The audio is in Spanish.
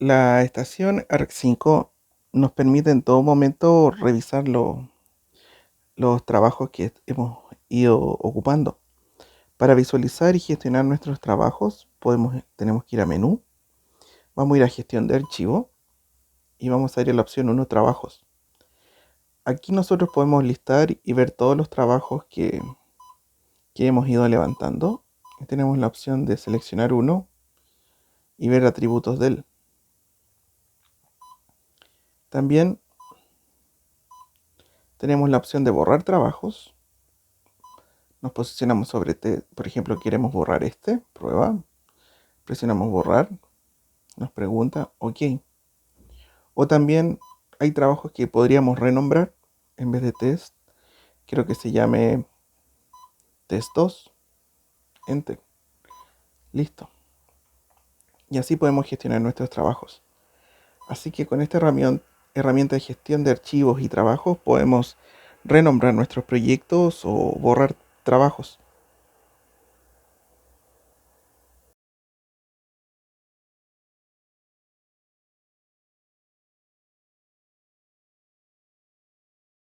La estación ARC5 nos permite en todo momento revisar los trabajos que hemos ido ocupando. Para visualizar y gestionar nuestros trabajos, tenemos que ir a menú, vamos a ir a gestión de archivo y vamos a ir a la opción 1 trabajos. Aquí nosotros podemos listar y ver todos los trabajos que hemos ido levantando. Y tenemos la opción de seleccionar uno y ver atributos de él. También tenemos la opción de borrar trabajos. Nos posicionamos sobre por ejemplo, queremos borrar prueba. Presionamos borrar, nos pregunta OK. O también hay trabajos que podríamos renombrar en vez de test. Quiero que se llame test 2. Enter. Listo. Y así podemos gestionar nuestros trabajos. Así que con esta herramienta de gestión de archivos y trabajos podemos renombrar nuestros proyectos o borrar trabajos.